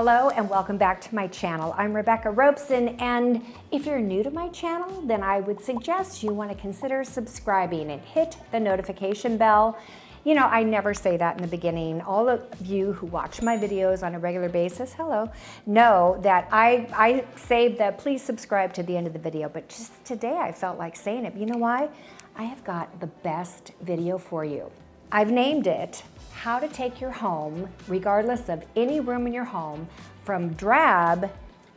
Hello and welcome back to my channel. I'm Rebecca Robeson, and if you're new to my channel, then I would suggest you want to consider subscribing and hit the notification bell. You know, I never say that in the beginning. All of you who watch my videos on a regular basis, hello, know that I save the please subscribe to the end of the video, but just today I felt like saying it. You know why? I have got the best video for you. I've named it How to Take Your Home, regardless of any room in your home, from drab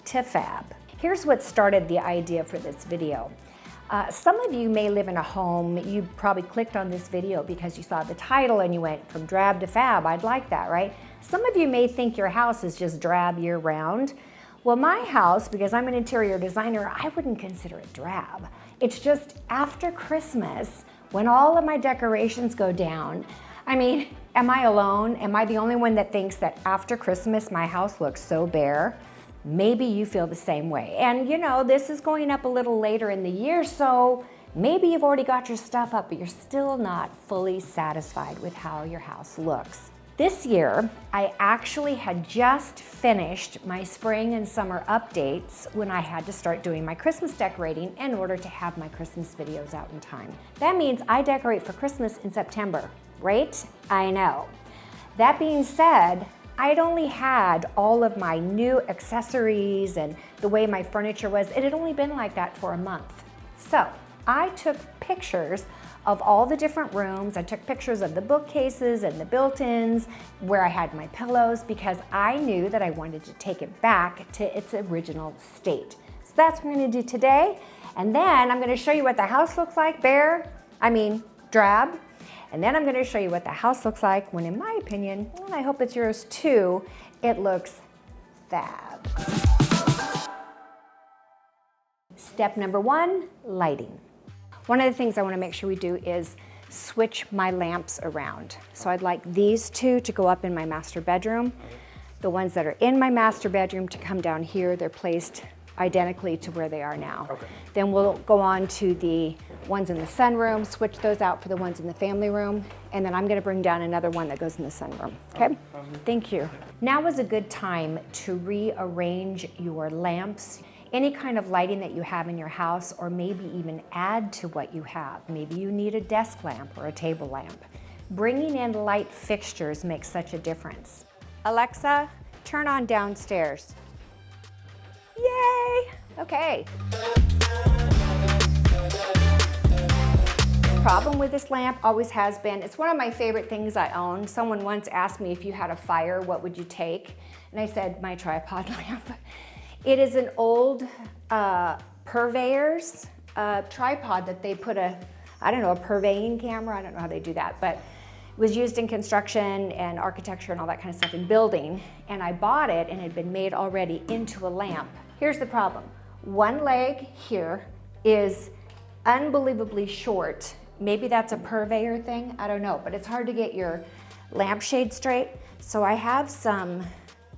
to fab. Here's what started the idea for this video. Some of you may live in a home, you probably clicked on this video because you saw the title and you went from drab to fab. I'd like that, right? Some of you may think your house is just drab year round. Well, my house, because I'm an interior designer, I wouldn't consider it drab. It's just after Christmas, when all of my decorations go down. I mean, am I alone? Am I the only one that thinks that after Christmas my house looks so bare? Maybe you feel the same way. And you know, this is going up a little later in the year, so maybe you've already got your stuff up, but you're still not fully satisfied with how your house looks. This year, I actually had just finished my spring and summer updates when I had to start doing my Christmas decorating in order to have my Christmas videos out in time. That means I decorate for Christmas in September, right? I know. That being said, I'd only had all of my new accessories and the way my furniture was. It had only been like that for a month. So I took pictures of all the different rooms. I took pictures of the bookcases and the built-ins where I had my pillows because I knew that I wanted to take it back to its original state. So that's what we're gonna do today. And then I'm gonna show you what the house looks like drab. And then I'm gonna show you what the house looks like when, in my opinion, and I hope it's yours too, it looks fab. Step number one, lighting. One of the things I want to make sure we do is switch my lamps around. So I'd like these two to go up in my master bedroom. The ones that are in my master bedroom to come down here. They're placed identically to where they are now. Okay. Then we'll go on to the ones in the sunroom, switch those out for the ones in the family room, and then I'm going to bring down another one that goes in the sunroom. Okay? Thank you. Now is a good time to rearrange your lamps. Any kind of lighting that you have in your house, or maybe even add to what you have. Maybe you need a desk lamp or a table lamp. Bringing in light fixtures makes such a difference. Alexa, turn on downstairs. Yay! Okay. The problem with this lamp always has been, it's one of my favorite things I own. Someone once asked me if you had a fire, what would you take? And I said, my tripod lamp. It is an old purveyor's tripod that they put a purveying camera, I don't know how they do that, but it was used in construction and architecture and all that kind of stuff in building. And I bought it and it had been made already into a lamp. Here's the problem. One leg here is unbelievably short. Maybe that's a purveyor thing, I don't know, but it's hard to get your lampshade straight. So I have some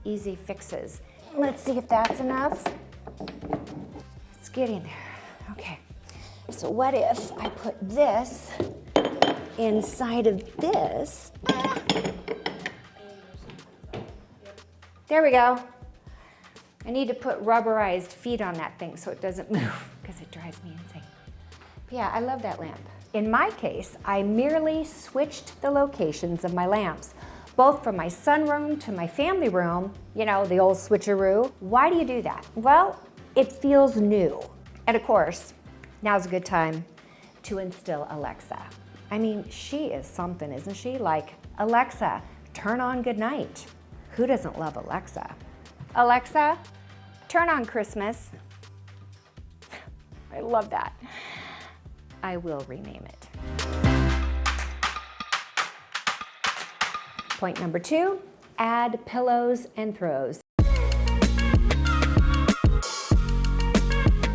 easy fixes. Let's see if that's enough. It's getting there. Okay. So what if I put this inside of this? There we go. I need to put rubberized feet on that thing so it doesn't move because it drives me insane. But yeah, I love that lamp. In my case, I merely switched the locations of my lamps, both from my sunroom to my family room, you know, the old switcheroo. Why do you do that? Well, it feels new. And of course, now's a good time to instill Alexa. I mean, she is something, isn't she? Like, Alexa, turn on good night. Who doesn't love Alexa? Alexa, turn on Christmas. I love that. I will rename it. Point number two, add pillows and throws.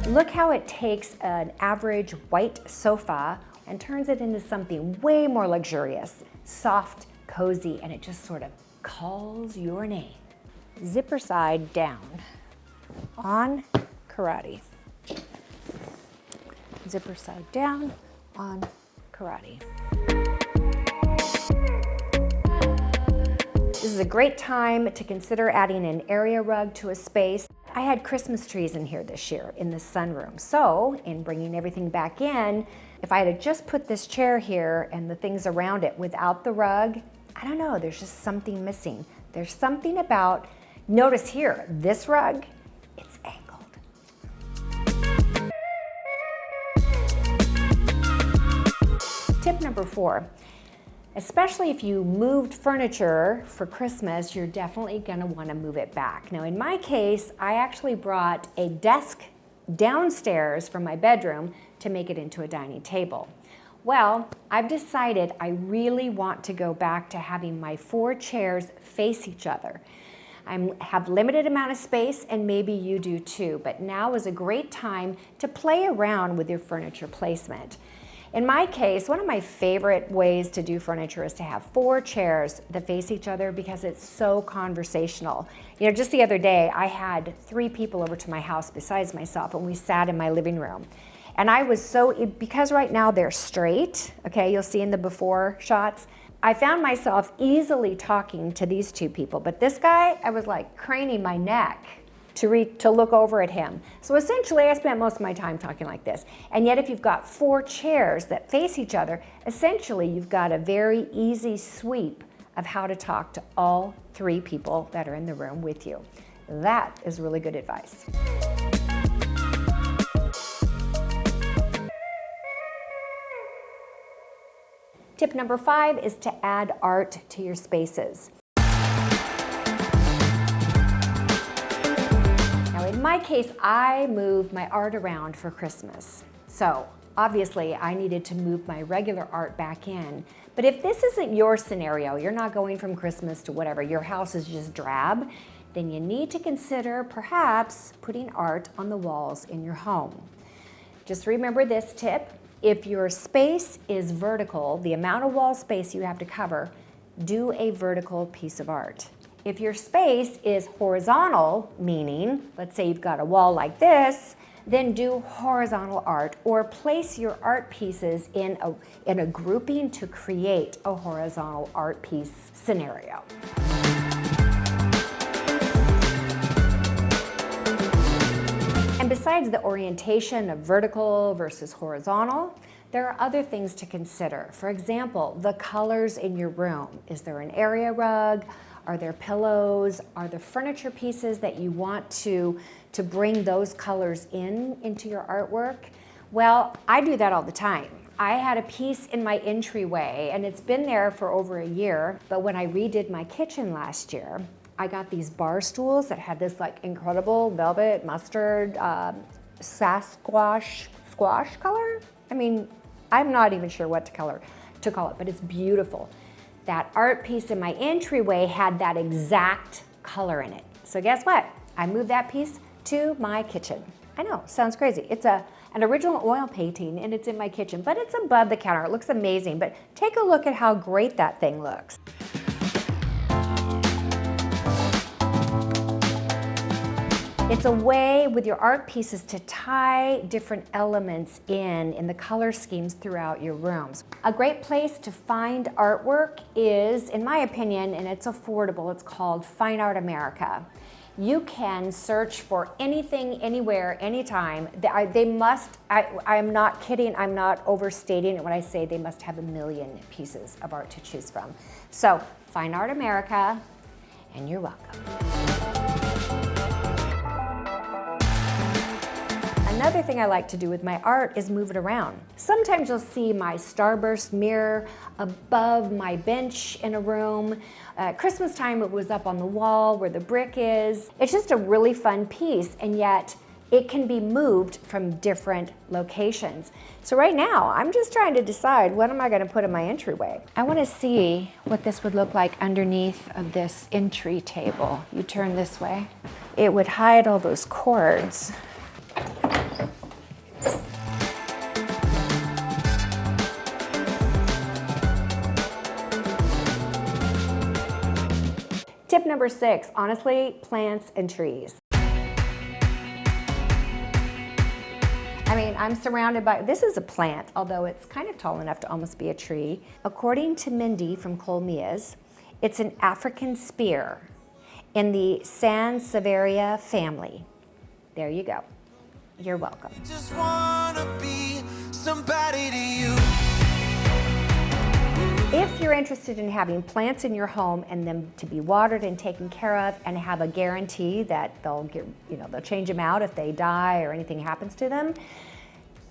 Look how it takes an average white sofa and turns it into something way more luxurious, soft, cozy, and it just sort of calls your name. Zipper side down on karate. Zipper side down on karate. This is a great time to consider adding an area rug to a space. I had Christmas trees in here this year in the sunroom. So in bringing everything back in, if I had just put this chair here and the things around it without the rug, I don't know, there's just something missing. There's something about, notice here, this rug, it's angled. Tip number 4. Especially if you moved furniture for Christmas, you're definitely gonna wanna move it back. Now in my case, I actually brought a desk downstairs from my bedroom to make it into a dining table. Well, I've decided I really want to go back to having my 4 chairs face each other. I have limited amount of space, and maybe you do too, but now is a great time to play around with your furniture placement. In my case, one of my favorite ways to do furniture is to have 4 chairs that face each other because it's so conversational. You know, just the other day, I had 3 people over to my house besides myself, and we sat in my living room. And I was because right now they're straight, okay, you'll see in the before shots, I found myself easily talking to these 2 people, but this guy, I was like craning my neck to look over at him. So essentially, I spent most of my time talking like this. And yet if you've got 4 chairs that face each other, essentially you've got a very easy sweep of how to talk to all 3 people that are in the room with you. That is really good advice. Tip number 5 is to add art to your spaces. In my case, I moved my art around for Christmas. So obviously I needed to move my regular art back in. But if this isn't your scenario, you're not going from Christmas to whatever, your house is just drab, then you need to consider perhaps putting art on the walls in your home. Just remember this tip. If your space is vertical, the amount of wall space you have to cover, do a vertical piece of art. If your space is horizontal, meaning, let's say you've got a wall like this, then do horizontal art or place your art pieces in a grouping to create a horizontal art piece scenario. And besides the orientation of vertical versus horizontal, there are other things to consider. For example, the colors in your room. Is there an area rug? Are there pillows? Are there furniture pieces that you want to bring those colors into your artwork? Well, I do that all the time. I had a piece in my entryway, and it's been there for over a year, but when I redid my kitchen last year, I got these bar stools that had this like incredible velvet, mustard, squash color. I mean, I'm not even sure what to call it, but it's beautiful. That art piece in my entryway had that exact color in it. So guess what? I moved that piece to my kitchen. I know, sounds crazy. It's an original oil painting and it's in my kitchen, but it's above the counter. It looks amazing, but take a look at how great that thing looks. It's a way with your art pieces to tie different elements in the color schemes throughout your rooms. A great place to find artwork is, in my opinion, and it's affordable, it's called Fine Art America. You can search for anything, anywhere, anytime. I'm not kidding, I'm not overstating it when I say they must have 1 million pieces of art to choose from. So, Fine Art America, and you're welcome. Another thing I like to do with my art is move it around. Sometimes you'll see my starburst mirror above my bench in a room. Christmas time it was up on the wall where the brick is. It's just a really fun piece, and yet it can be moved from different locations. So right now, I'm just trying to decide what am I gonna put in my entryway. I wanna see what this would look like underneath of this entry table. You turn this way. It would hide all those cords. Tip number 6, honestly, plants and trees. I mean, I'm surrounded by, this is a plant, although it's kind of tall enough to almost be a tree. According to Mindy from Colmia's, It's an African spear in the Sansevieria family. There you go. You're welcome. Just wanna be somebody to you. If you're interested in having plants in your home and them to be watered and taken care of and have a guarantee that they'll change them out if they die or anything happens to them,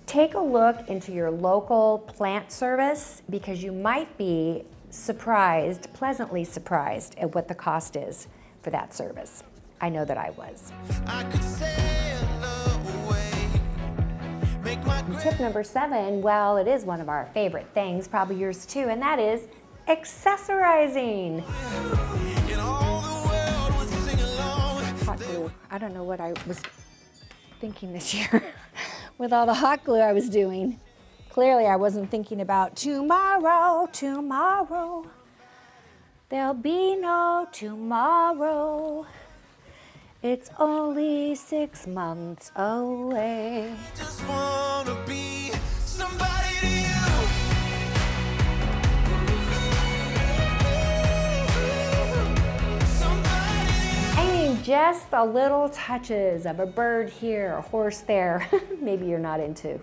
take a look into your local plant service, because you might be surprised, pleasantly surprised at what the cost is for that service. I know that I was. I could sail away, make my Tip number 7, well, it is one of our favorite things, probably yours too, and that is accessorizing. and all the world would sing along. Hot glue. I don't know what I was thinking this year with all the hot glue I was doing. Clearly I wasn't thinking about tomorrow. There'll be no tomorrow. It's only 6 months away. Just wanna be somebody to you. I mean, just the little touches of a bird here, a horse there. Maybe you're not into,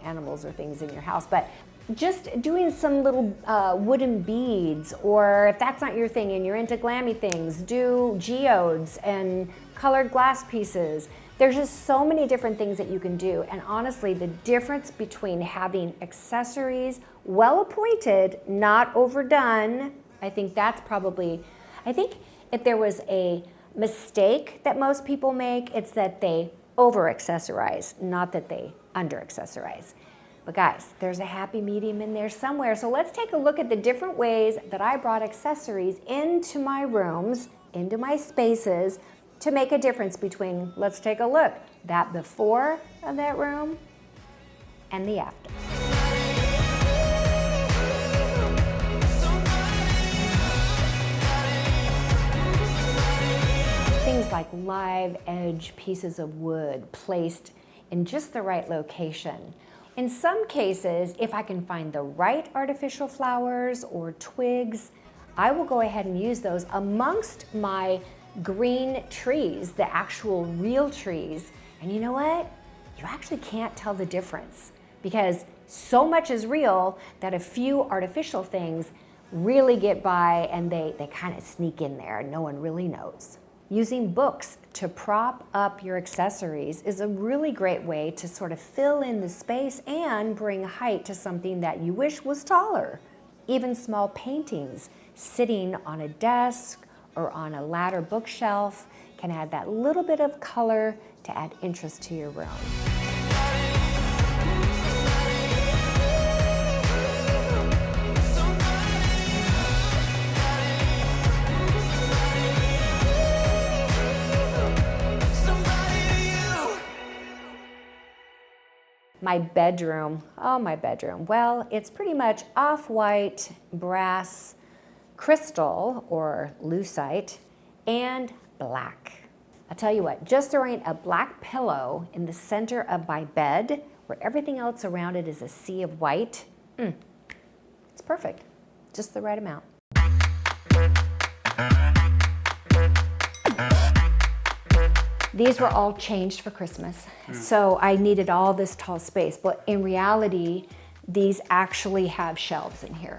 animals or things in your house, but just doing some little wooden beads, or if that's not your thing and you're into glammy things, do geodes and colored glass pieces. There's just so many different things that you can do, and honestly, the difference between having accessories well appointed, not overdone, I think if there was a mistake that most people make, it's that they over-accessorize, not that they under-accessorize. But guys, there's a happy medium in there somewhere. So let's take a look at the different ways that I brought accessories into my rooms, into my spaces, to make a difference between, let's take a look, that before of that room and the after. Things like live edge pieces of wood placed in just the right location. In some cases, if I can find the right artificial flowers or twigs, I will go ahead and use those amongst my green trees, the actual real trees. And you know what? You actually can't tell the difference, because so much is real that a few artificial things really get by and they kind of sneak in there and no one really knows. Using books to prop up your accessories is a really great way to sort of fill in the space and bring height to something that you wish was taller. Even small paintings sitting on a desk or on a ladder bookshelf can add that little bit of color to add interest to your room. My bedroom, my bedroom. Well, it's pretty much off-white brass crystal or lucite and black. I'll tell you what, just throwing a black pillow in the center of my bed where everything else around it is a sea of white, it's perfect, just the right amount. These were all changed for Christmas, so I needed all this tall space, but in reality, these actually have shelves in here.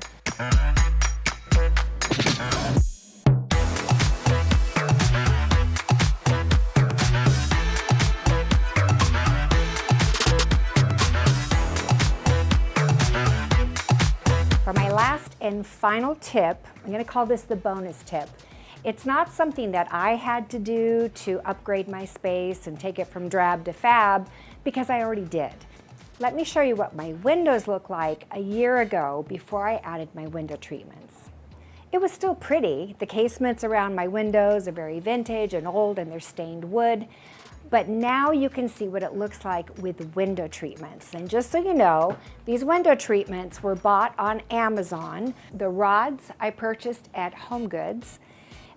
For my last and final tip, I'm going to call this the bonus tip. It's not something that I had to do to upgrade my space and take it from Drab to FAB, because I already did. Let me show you what my windows look like a year ago before I added my window treatments. It was still pretty. The casements around my windows are very vintage and old and they're stained wood. But now you can see what it looks like with window treatments. And just so you know, these window treatments were bought on Amazon. The rods I purchased at HomeGoods.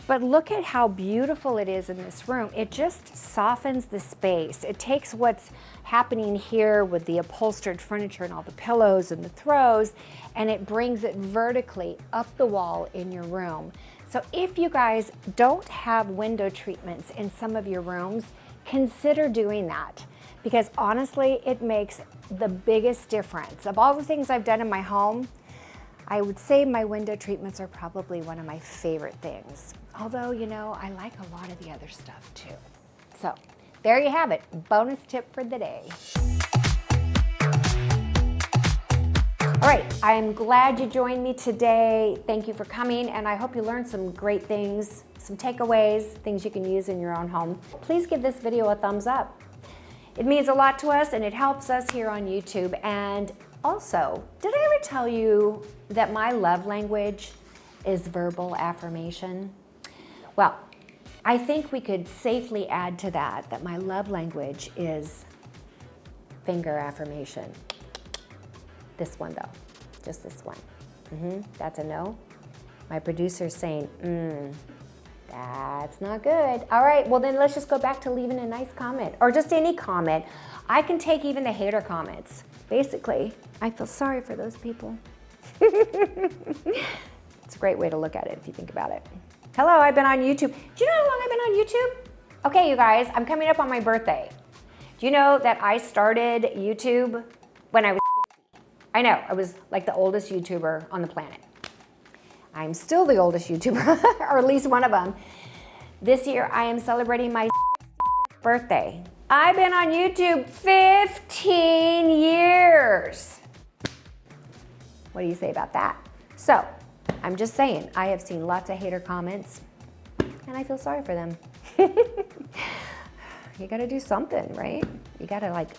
But look at how beautiful it is in this room. It just softens the space. It takes what's happening here with the upholstered furniture and all the pillows and the throws, and it brings it vertically up the wall in your room. So if you guys don't have window treatments in some of your rooms, consider doing that, because honestly, it makes the biggest difference. Of all the things I've done in my home, I would say my window treatments are probably one of my favorite things. Although, you know, I like a lot of the other stuff too. So there you have it, bonus tip for the day. All right, I'm glad you joined me today. Thank you for coming, and I hope you learned some great things, some takeaways, things you can use in your own home. Please give this video a thumbs up. It means a lot to us, and it helps us here on YouTube. And also, did I ever tell you that my love language is verbal affirmation? Well, I think we could safely add to that my love language is finger affirmation. This one though, just this one. That's a no. My producer's saying, that's not good. All right, well then let's just go back to leaving a nice comment, or just any comment. I can take even the hater comments. Basically, I feel sorry for those people. It's a great way to look at it if you think about it. Hello, I've been on YouTube. Do you know how long I've been on YouTube? Okay, you guys, I'm coming up on my birthday. Do you know that I started YouTube when I was 50? I know, I was like the oldest YouTuber on the planet. I'm still the oldest YouTuber, or at least one of them. This year, I am celebrating my 65th birthday. I've been on YouTube 15 years. What do you say about that? So, I'm just saying, I have seen lots of hater comments, and I feel sorry for them. You gotta do something, right? You gotta like